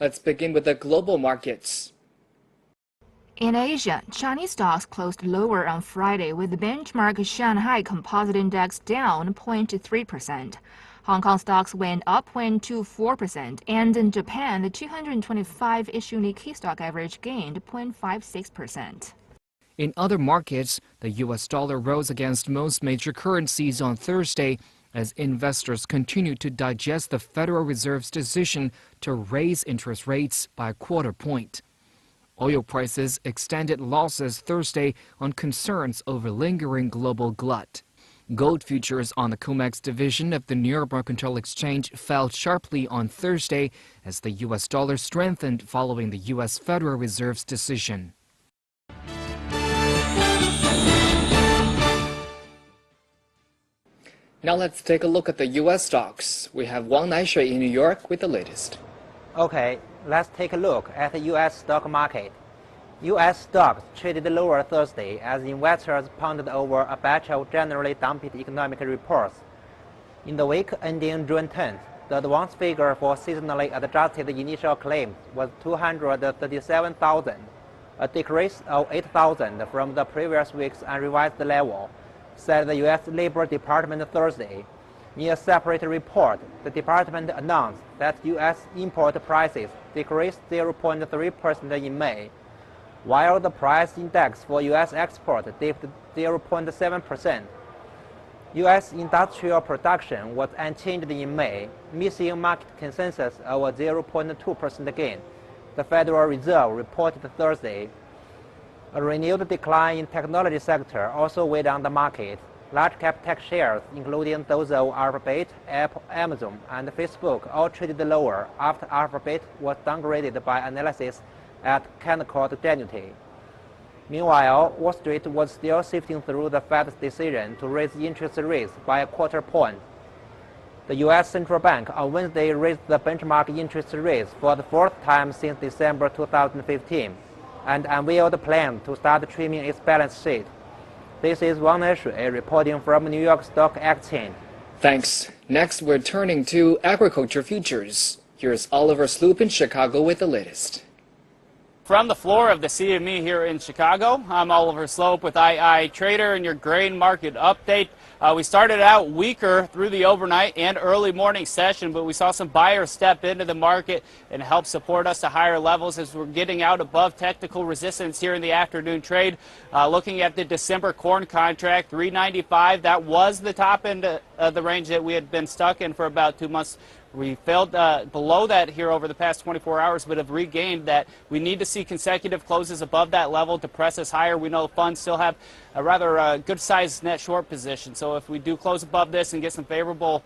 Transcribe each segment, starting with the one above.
let's begin with the global markets. In Asia, Chinese stocks closed lower on Friday with the benchmark Shanghai Composite Index down 0.3%. Hong Kong stocks went up 0.24%, and in Japan, the 225-issue Nikkei stock average gained 0.56%. In other markets, the U.S. dollar rose against most major currencies on Thursday as investors continued to digest the Federal Reserve's decision to raise interest rates by a quarter point. Oil prices extended losses Thursday on concerns over lingering global glut. Gold futures on the COMEX division of the New York Mercantile Exchange fell sharply on Thursday as the U.S. dollar strengthened following the U.S. Federal Reserve's decision. Now let's take a look at the U.S. stocks. We have Wang Naishui in New York with the latest. Okay, let's take a look at the U.S. stock market. U.S. stocks traded lower Thursday as investors pondered over a batch of generally dumpy economic reports. In the week ending June 10th, the advance figure for seasonally adjusted initial claims was 237,000, a decrease of 8,000 from the previous week's unrevised level, said the U.S. Labor Department Thursday. In a separate report, the department announced that U.S. import prices decreased 0.3% in May, while the price index for U.S. export dipped 0.7%. U.S. industrial production was unchanged in May, missing market consensus of a 0.2% gain, the Federal Reserve reported Thursday. A renewed decline in technology sector also weighed on the market. Large-cap tech shares, including those of Alphabet, Apple, Amazon, and Facebook, all traded lower after Alphabet was downgraded by analysis at Canaccord Genuity. Meanwhile, Wall Street was still sifting through the Fed's decision to raise interest rates by a quarter point. The U.S. Central Bank on Wednesday raised the benchmark interest rates for the fourth time since December 2015 and unveiled a plan to start trimming its balance sheet. This is Wang Naishui reporting from New York Stock Exchange. Thanks. Next, we're turning to agriculture futures. Here's Oliver Sloop in Chicago with the latest. From the floor of the CME here in Chicago, I'm Oliver Slope with II Trader and your grain market update. We started out weaker through the overnight and early morning session, but we saw some buyers step into the market and help support us to higher levels as we're getting out above technical resistance here in the afternoon trade. Looking at the December corn contract, $3.95, that was the top end of the range that we had been stuck in for about 2 months. We fell below that here over the past 24 hours, but have regained that. We need to see consecutive closes above that level to press us higher. We know the funds still have a rather good-sized net short position. So if we do close above this and get some favorable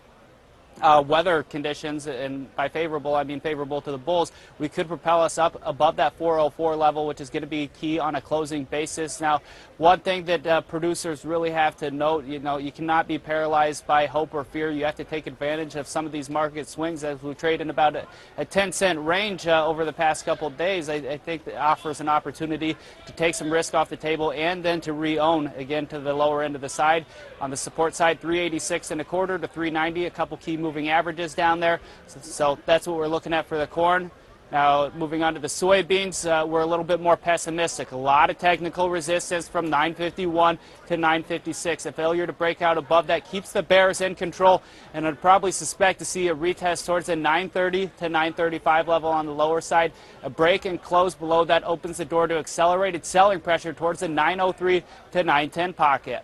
weather conditions, and by favorable I mean favorable to the bulls, we could propel us up above that 404 level, which is going to be key on a closing basis. Now, one thing that producers really have to note, you cannot be paralyzed by hope or fear. You have to take advantage of some of these market swings as we trade in about a 10-cent range over the past couple of days. I think that offers an opportunity to take some risk off the table and then to re-own again to the lower end of the side. On the support side, 386.25 to 390, a couple key moving averages down there. So that's what we're looking at for the corn. Now, moving on to the soybeans, we're a little bit more pessimistic. A lot of technical resistance from 951 to 956. A failure to break out above that keeps the bears in control, and I'd probably suspect to see a retest towards the 930 to 935 level on the lower side. A break and close below that opens the door to accelerated selling pressure towards the 903 to 910 pocket.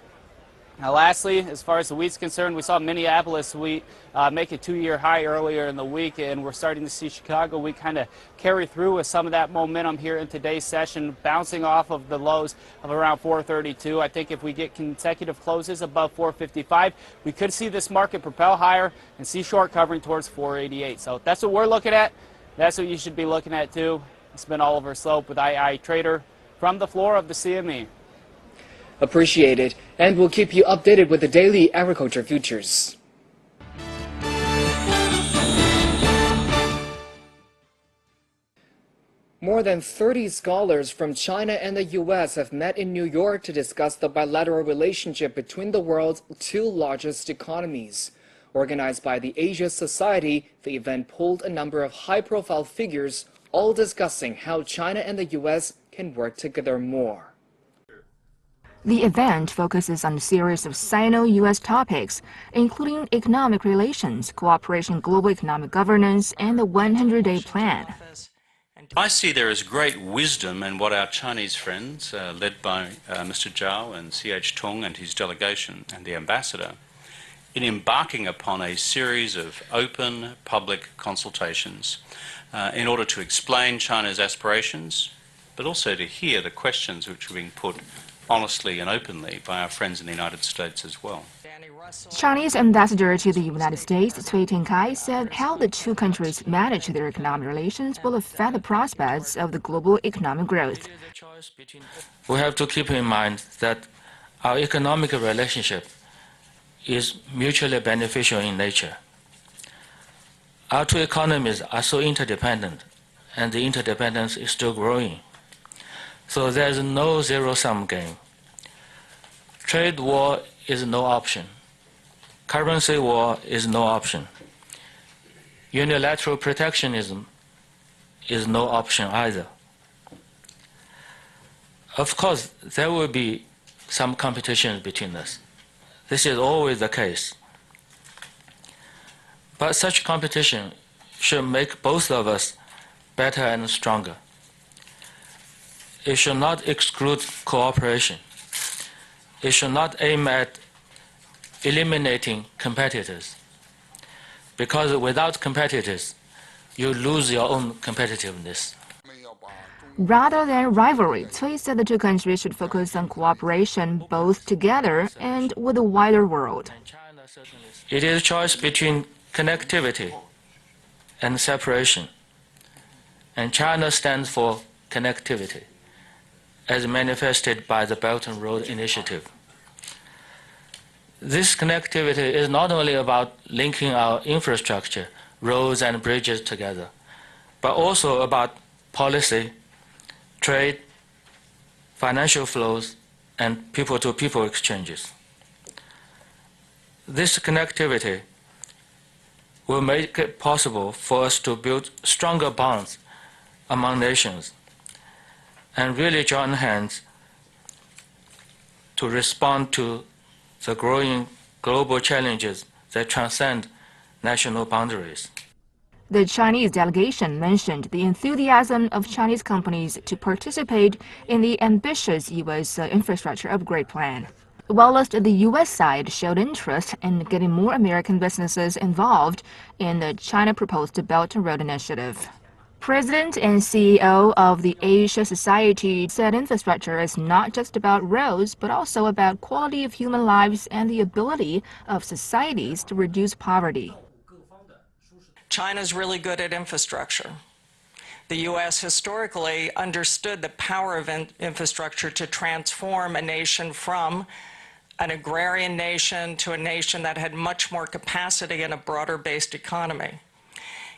Now, lastly, as far as the wheat's concerned, we saw Minneapolis wheat make a 2-year high earlier in the week, and we're starting to see Chicago wheat kind of carry through with some of that momentum here in today's session, bouncing off of the lows of around 432. I think if we get consecutive closes above 455, we could see this market propel higher and see short covering towards 488. So that's what we're looking at. That's what you should be looking at too. It's been Oliver Slope with II Trader from the floor of the CME. Appreciate it, and we'll keep you updated with the daily agriculture futures. More than 30 scholars from China and the U.S. have met in New York to discuss the bilateral relationship between the world's two largest economies. Organized by the Asia Society, the event pulled a number of high-profile figures all discussing how China and the U.S. can work together more. The event focuses on a series of Sino-U.S. topics, including economic relations, cooperation, global economic governance, and the 100-day plan. I see there is great wisdom in what our Chinese friends, led by Mr. Zhao and C.H. Tung and his delegation and the ambassador, in embarking upon a series of open public consultations in order to explain China's aspirations, but also to hear the questions which are being put honestly and openly by our friends in the United States as well. Chinese ambassador to the United States, Cui Tingkai, said how the two countries manage their economic relations will affect the prospects of the global economic growth. We have to keep in mind that our economic relationship is mutually beneficial in nature. Our two economies are so interdependent, and the interdependence is still growing. So there is no zero-sum game. Trade war is no option. Currency war is no option. Unilateral protectionism is no option either. Of course, there will be some competition between us. This is always the case. But such competition should make both of us better and stronger. It should not exclude cooperation. It should not aim at eliminating competitors. Because without competitors, you lose your own competitiveness. Rather than rivalry, Cui said the two countries should focus on cooperation both together and with the wider world. It is a choice between connectivity and separation. And China stands for connectivity, as manifested by the Belt and Road Initiative. This connectivity is not only about linking our infrastructure, roads and bridges together, but also about policy, trade, financial flows, and people-to-people exchanges. This connectivity will make it possible for us to build stronger bonds among nations and really join hands to respond to the growing global challenges that transcend national boundaries. The Chinese delegation mentioned the enthusiasm of Chinese companies to participate in the ambitious U.S. infrastructure upgrade plan, whilst the U.S. side showed interest in getting more American businesses involved in the China-proposed Belt and Road Initiative. President and CEO of the Asia Society said infrastructure is not just about roads, but also about quality of human lives and the ability of societies to reduce poverty. China's really good at infrastructure. The U.S. historically understood the power of infrastructure to transform a nation from an agrarian nation to a nation that had much more capacity and a broader-based economy.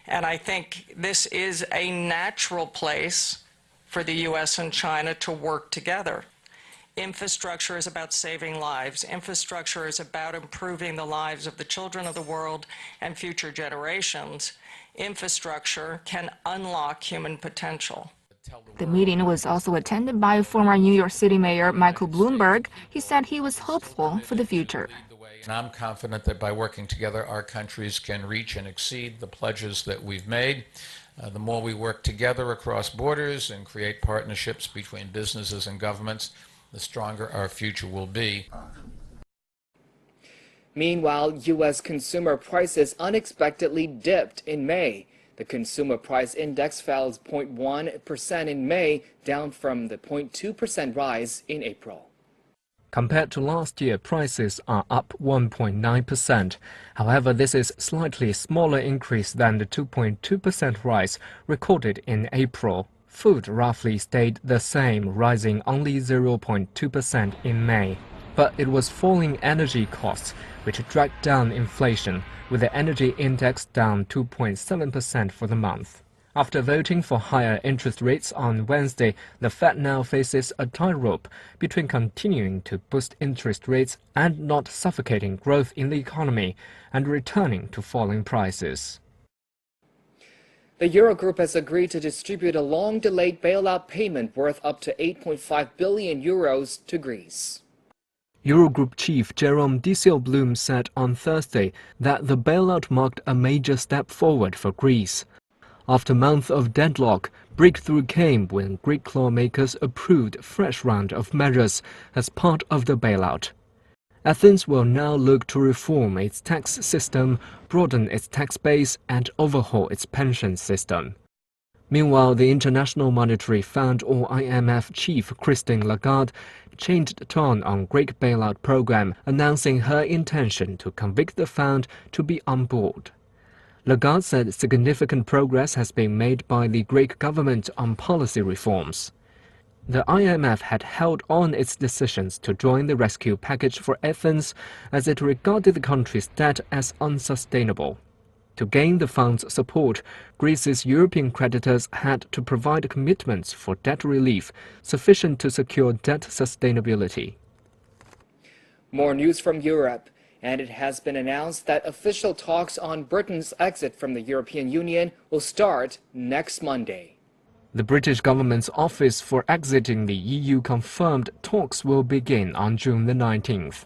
And I think this is a natural place for the U.S. and China to work together. Infrastructure is about saving lives. Infrastructure is about improving the lives of the children of the world and future generations. Infrastructure can unlock human potential. The meeting was also attended by former New York City Mayor Michael Bloomberg. He said he was hopeful for the future. And I'm confident that by working together, our countries can reach and exceed the pledges that we've made. The more we work together across borders and create partnerships between businesses and governments, the stronger our future will be. Meanwhile, U.S. consumer prices unexpectedly dipped in May. The consumer price index fell 0.1% in May, down from the 0.2% rise in April. Compared to last year, prices are up 1.9%. However, this is slightly smaller increase than the 2.2% rise recorded in April. Food roughly stayed the same, rising only 0.2% in May. But it was falling energy costs which dragged down inflation, with the energy index down 2.7% for the month. After voting for higher interest rates on Wednesday, the Fed now faces a tightrope between continuing to boost interest rates and not suffocating growth in the economy and returning to falling prices. The Eurogroup has agreed to distribute a long-delayed bailout payment worth up to 8.5 billion euros to Greece. Eurogroup chief Jerome Dijsselbloem said on Thursday that the bailout marked a major step forward for Greece. After months of deadlock, breakthrough came when Greek lawmakers approved a fresh round of measures as part of the bailout. Athens will now look to reform its tax system, broaden its tax base, and overhaul its pension system. Meanwhile, the International Monetary Fund or IMF chief Christine Lagarde changed tone on Greek bailout program, announcing her intention to convict the fund to be on board. Lagarde said significant progress has been made by the Greek government on policy reforms. The IMF had held on its decisions to join the rescue package for Athens as it regarded the country's debt as unsustainable. To gain the fund's support, Greece's European creditors had to provide commitments for debt relief sufficient to secure debt sustainability. More news from Europe, and it has been announced that official talks on Britain's exit from the European Union will start next Monday. The British government's Office for Exiting the EU confirmed talks will begin on June the 19th.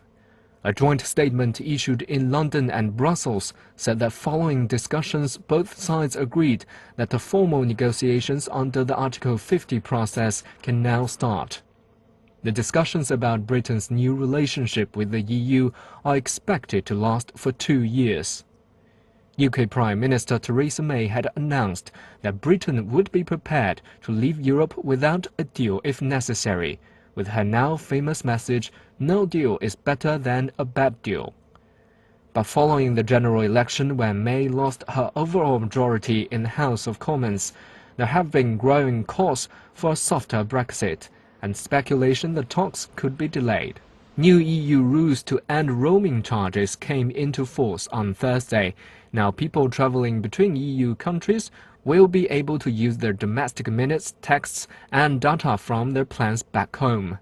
A joint statement issued in London and Brussels said that following discussions, both sides agreed that the formal negotiations under the Article 50 process can now start. The discussions about Britain's new relationship with the EU are expected to last for 2 years. UK Prime Minister Theresa May had announced that Britain would be prepared to leave Europe without a deal if necessary, with her now famous message, "No deal is better than a bad deal." But following the general election when May lost her overall majority in the House of Commons, there have been growing calls for a softer Brexit and speculation that talks could be delayed. New EU rules to end roaming charges came into force on Thursday. Now people traveling between EU countries will be able to use their domestic minutes, texts, and data from their plans back home.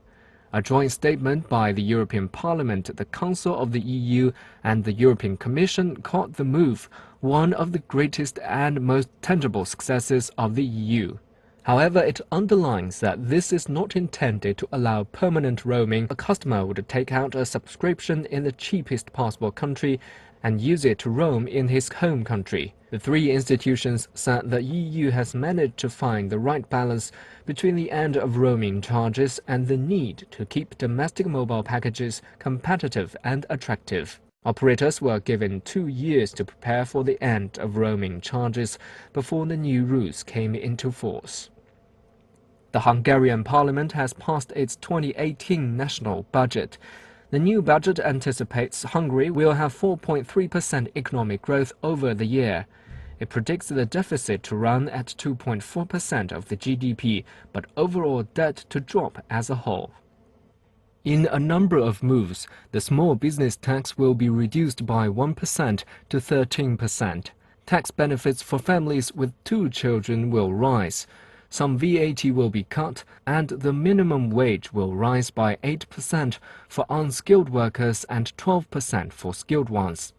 A joint statement by the European Parliament, the Council of the EU, and the European Commission called the move one of the greatest and most tangible successes of the EU. However, it underlines that this is not intended to allow permanent roaming. A customer would take out a subscription in the cheapest possible country and use it to roam in his home country. The three institutions said the EU has managed to find the right balance between the end of roaming charges and the need to keep domestic mobile packages competitive and attractive. Operators were given 2 years to prepare for the end of roaming charges before the new rules came into force. The Hungarian parliament has passed its 2018 national budget. The new budget anticipates Hungary will have 4.3% economic growth over the year. It predicts the deficit to run at 2.4% of the GDP, but overall debt to drop as a whole. In a number of moves, the small business tax will be reduced by 1% to 13%. Tax benefits for families with 2 children will rise. Some VAT will be cut, and the minimum wage will rise by 8% for unskilled workers and 12% for skilled ones.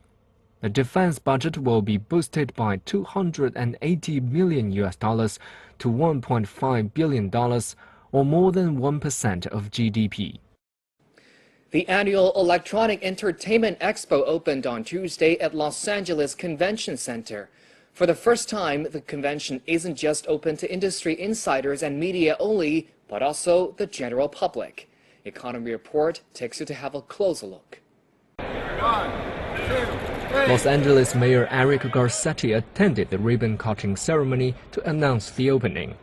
The defense budget will be boosted by $280 million to $1.5 billion, or more than 1% of GDP. The annual Electronic Entertainment Expo opened on Tuesday at Los Angeles Convention Center. For the first time, the convention isn't just open to industry insiders and media only, but also the general public. Economy Report takes you to have a closer look. Los Angeles Mayor Eric Garcetti attended the ribbon-cutting ceremony to announce the opening.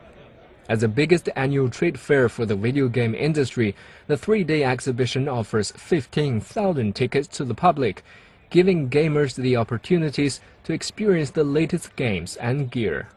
As the biggest annual trade fair for the video game industry, the 3-day exhibition offers 15,000 tickets to the public, giving gamers the opportunities to experience the latest games and gear.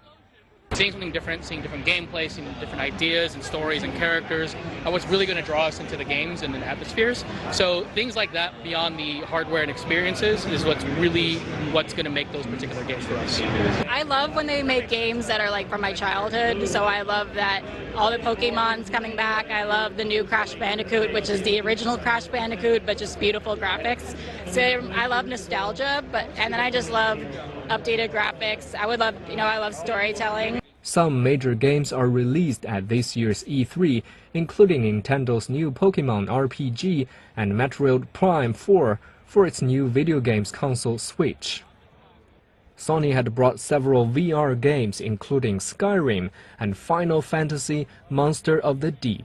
Seeing something different, seeing different gameplay, seeing different ideas and stories and characters are what's really going to draw us into the games and the atmospheres. So things like that beyond the hardware and experiences is what's going to make those particular games for us. I love when they make games that are like from my childhood, so I love that all the Pokemon's coming back. I love the new Crash Bandicoot, which is the original Crash Bandicoot, but just beautiful graphics. So I love nostalgia, and then I just love updated graphics. I would love, I love storytelling. Some major games are released at this year's E3, including Nintendo's new Pokemon RPG and Metroid Prime 4 for its new video games console Switch. Sony had brought several VR games including Skyrim and Final Fantasy Monster of the Deep.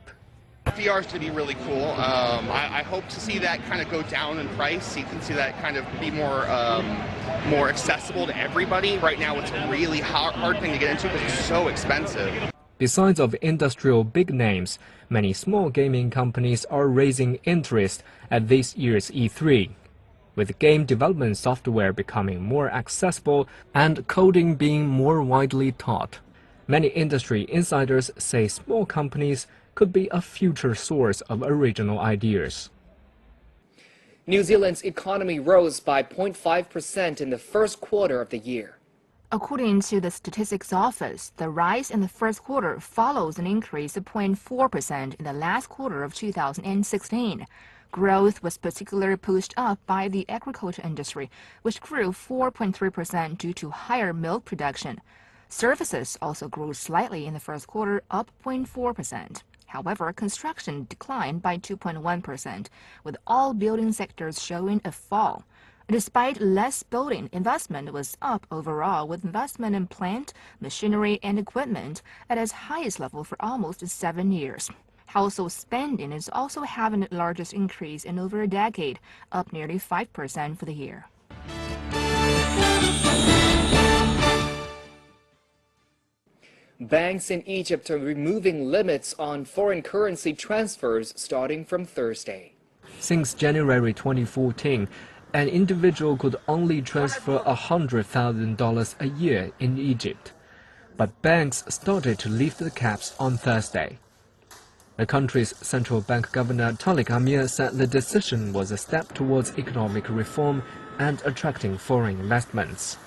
VR is to be really cool. I hope to see that kind of go down in price. You can see that kind of be more accessible to everybody. Right now it's a really hard thing to get into because it's so expensive. Besides of industrial big names, many small gaming companies are raising interest at this year's E3. With game development software becoming more accessible and coding being more widely taught, many industry insiders say small companies could be a future source of original ideas. New Zealand's economy rose by 0.5% in the first quarter of the year. According to the Statistics Office, the rise in the first quarter follows an increase of 0.4% in the last quarter of 2016. Growth was particularly pushed up by the agriculture industry, which grew 4.3% due to higher milk production. Services also grew slightly in the first quarter, up 0.4%. However, construction declined by 2.1%, with all building sectors showing a fall. Despite less building, investment was up overall, with investment in plant, machinery, and equipment at its highest level for almost 7 years. Household spending is also having the largest increase in over a decade, up nearly 5% for the year. Banks in Egypt are removing limits on foreign currency transfers starting from Thursday. Since January 2014, an individual could only transfer $100,000 a year in Egypt. But banks started to lift the caps on Thursday. The country's central bank governor Tariq Amir said the decision was a step towards economic reform and attracting foreign investments.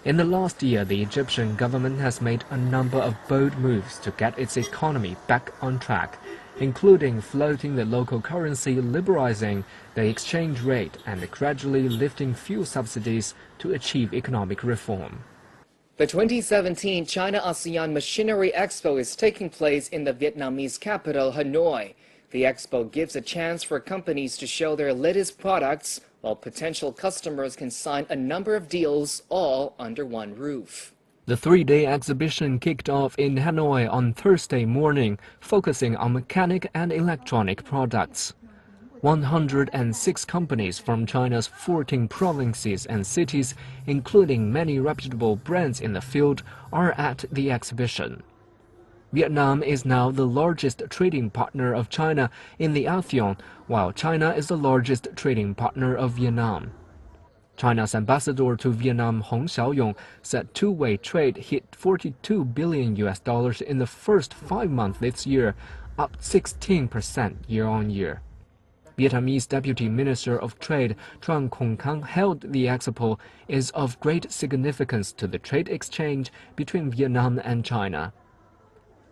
In the last year, the Egyptian government has made a number of bold moves to get its economy back on track, including floating the local currency, liberalizing the exchange rate, and gradually lifting fuel subsidies to achieve economic reform. The 2017 China-ASEAN Machinery Expo is taking place in the Vietnamese capital, Hanoi. The expo gives a chance for companies to show their latest products, while potential customers can sign a number of deals all under one roof. The three-day exhibition kicked off in Hanoi on Thursday morning, focusing on mechanic and electronic products. 106 companies from China's 14 provinces and cities, including many reputable brands in the field, are at the exhibition. Vietnam is now the largest trading partner of China in the ASEAN, while China is the largest trading partner of Vietnam. China's ambassador to Vietnam, Hong Xiaoyong, said two-way trade hit $42 billion in the first 5 months this year, up 16% year-on-year. Vietnamese Deputy Minister of Trade Tran Khong Khang held the expo is of great significance to the trade exchange between Vietnam and China.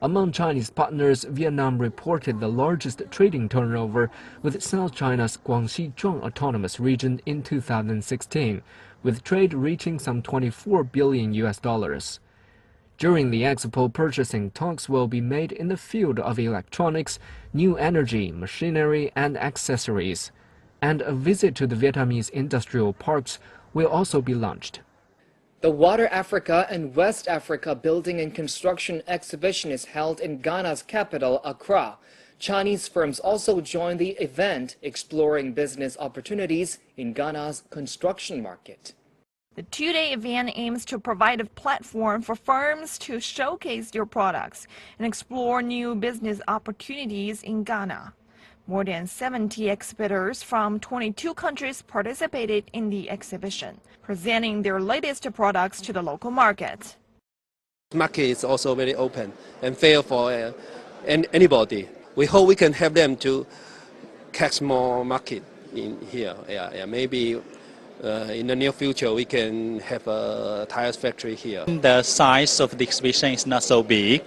Among Chinese partners, Vietnam reported the largest trading turnover with South China's Guangxi Zhuang Autonomous Region in 2016, with trade reaching some $24 billion. During the expo, purchasing talks will be made in the field of electronics, new energy, machinery, and accessories. And a visit to the Vietnamese industrial parks will also be launched. The Water Africa and West Africa Building and Construction Exhibition is held in Ghana's capital, Accra. Chinese firms also join the event, exploring business opportunities in Ghana's construction market. The two-day event aims to provide a platform for firms to showcase their products and explore new business opportunities in Ghana. More than 70 exhibitors from 22 countries participated in the exhibition, presenting their latest products to the local market. The market is also very open and fair for anybody. We hope we can help them to catch more market in here. Maybe in the near future we can have a tires factory here. The size of the exhibition is not so big,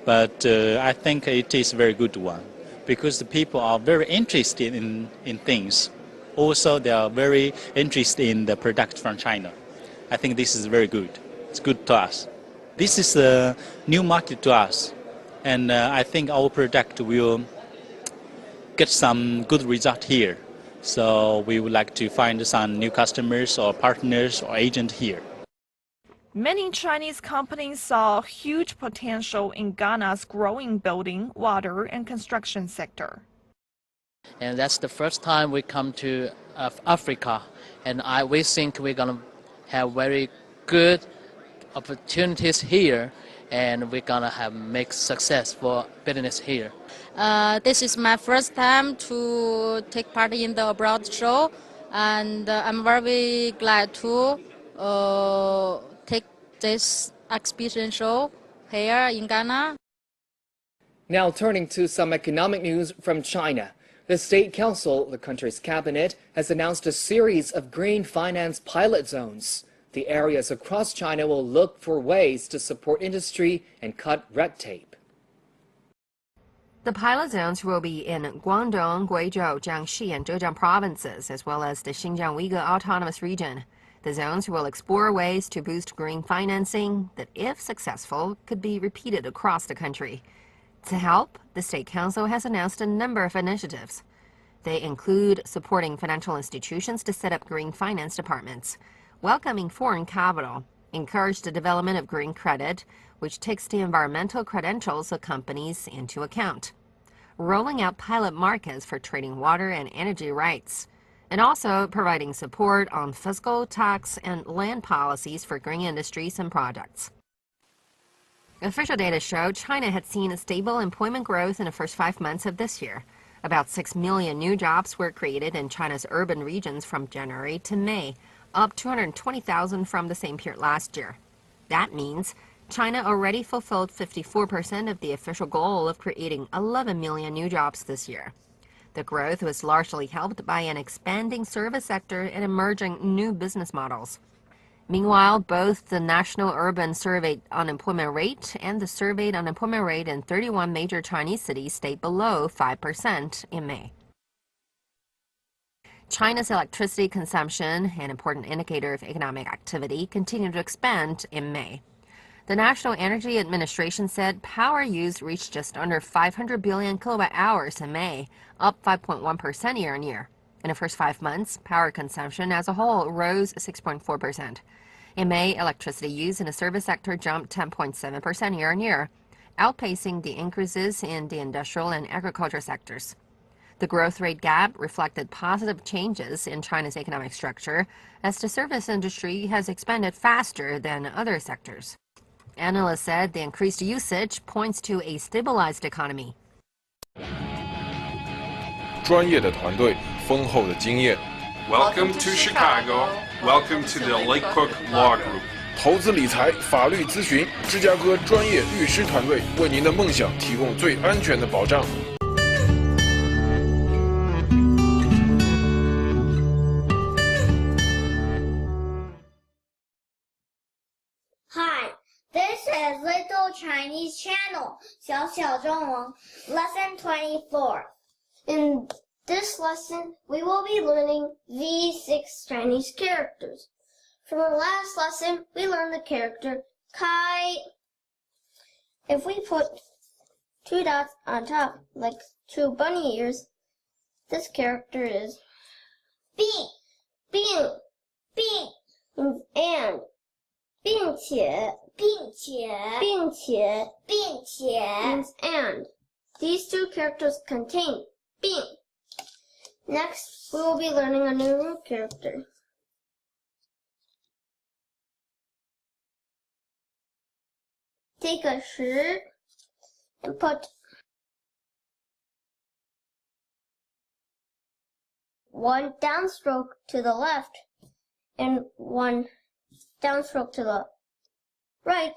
but I think it is a very good one, because the people are very interested in things. Also, they are very interested in the product from China. I think this is very good. It's good to us. This is a new market to us, and I think our product will get some good result here. So we would like to find some new customers or partners or agent here. Many Chinese companies saw huge potential in Ghana's growing building, water, and construction sector. And that's the first time we come to Africa, and we think we're going to have very good opportunities here, and we're going to make success for business here. This is my first time to take part in the abroad show, and I'm very glad to take this exhibition show here in Ghana. Now turning to some economic news from China. The State Council, the country's cabinet, has announced a series of green finance pilot zones. The areas across China will look for ways to support industry and cut red tape. The pilot zones will be in Guangdong, Guizhou, Jiangxi, and Zhejiang provinces, as well as the Xinjiang Uyghur Autonomous Region. The zones will explore ways to boost green financing that, if successful, could be repeated across the country. To help, the State Council has announced a number of initiatives. They include supporting financial institutions to set up green finance departments, welcoming foreign capital, encourage the development of green credit, which takes the environmental credentials of companies into account, rolling out pilot markets for trading water and energy rights, and also providing support on fiscal, tax, and land policies for green industries and products. Official data show China had seen a stable employment growth in the first 5 months of this year. About 6 million new jobs were created in China's urban regions from January to May, up 220,000 from the same period last year. That means China already fulfilled 54% of the official goal of creating 11 million new jobs this year. The growth was largely helped by an expanding service sector and emerging new business models. Meanwhile, both the National Urban Surveyed Unemployment Rate and the surveyed unemployment rate in 31 major Chinese cities stayed below 5% in May. China's electricity consumption, an important indicator of economic activity, continued to expand in May. The National Energy Administration said power use reached just under 500 billion kilowatt hours in May, up 5.1% year-on-year. In the first 5 months, power consumption as a whole rose 6.4%. In May, electricity use in the service sector jumped 10.7% year-on-year, outpacing the increases in the industrial and agriculture sectors. The growth rate gap reflected positive changes in China's economic structure, as the service industry has expanded faster than other sectors. Analysts said the increased usage points to a stabilized economy. 专业的团队，丰厚的经验。Welcome to Chicago. Welcome to the Lake Cook Law Group. 投资理财、法律咨询，芝加哥专业律师团队为您的梦想提供最安全的保障。Hi, this is Little Chinese Channel, 小小中文, Lesson 24. In this lesson, we will be learning these 6 Chinese characters. From our last lesson, we learned the character Kai. If we put 2 dots on top, like 2 bunny ears, this character is Bing, Bing, Bing, and 并且 means and. These 2 characters contain 并. Next, we will be learning a new root character. Take a 10 and put 1 downstroke to the left and 1 downstroke to the right.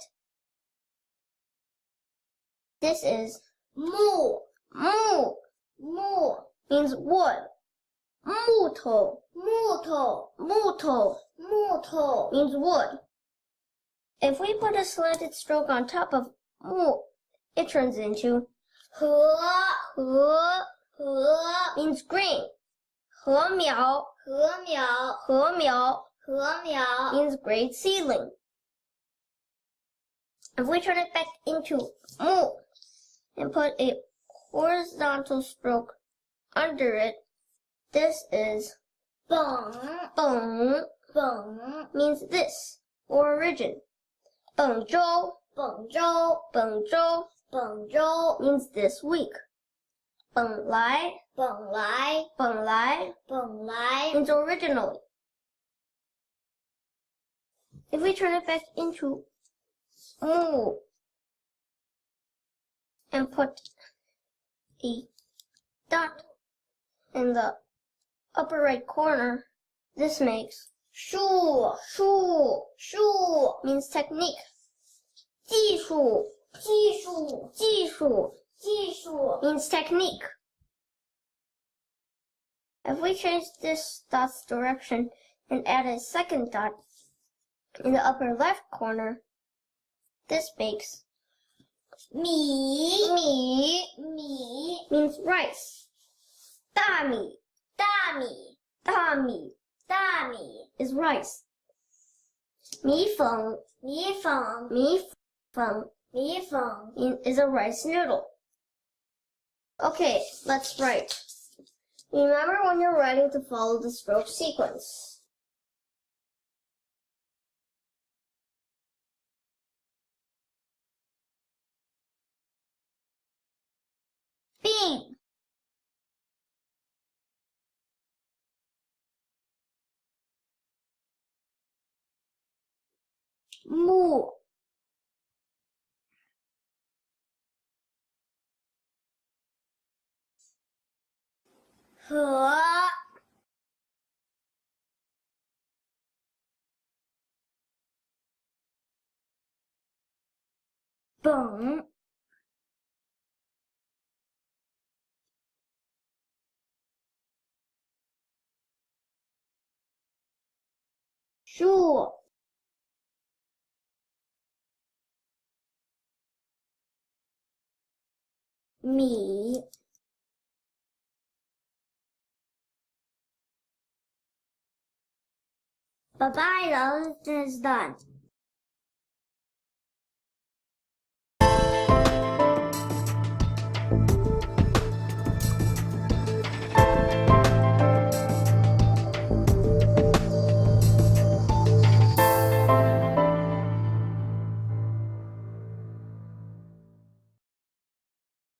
This is mu. Mu means wood. 木头 means wood. If we put a slanted stroke on top of mu, it turns into 禾 means green. 禾苗 He means great ceiling. If we turn it back into mu and put a horizontal stroke under it, this is beng. Beng means this, or origin. Bengzhou means this week. Benglai means originally. If we turn it back into mu and put a dot in the upper right corner, this makes shu means technique. 技术 means technique. If we change this dot's direction and add a second dot in the upper left corner, this makes mi means rice. 大米 is rice. 米粉 is a rice noodle. Okay, let's write. Remember when you're writing to follow the stroke sequence. Bing. 木 和 本 树 米 Bye-bye, love. This is done.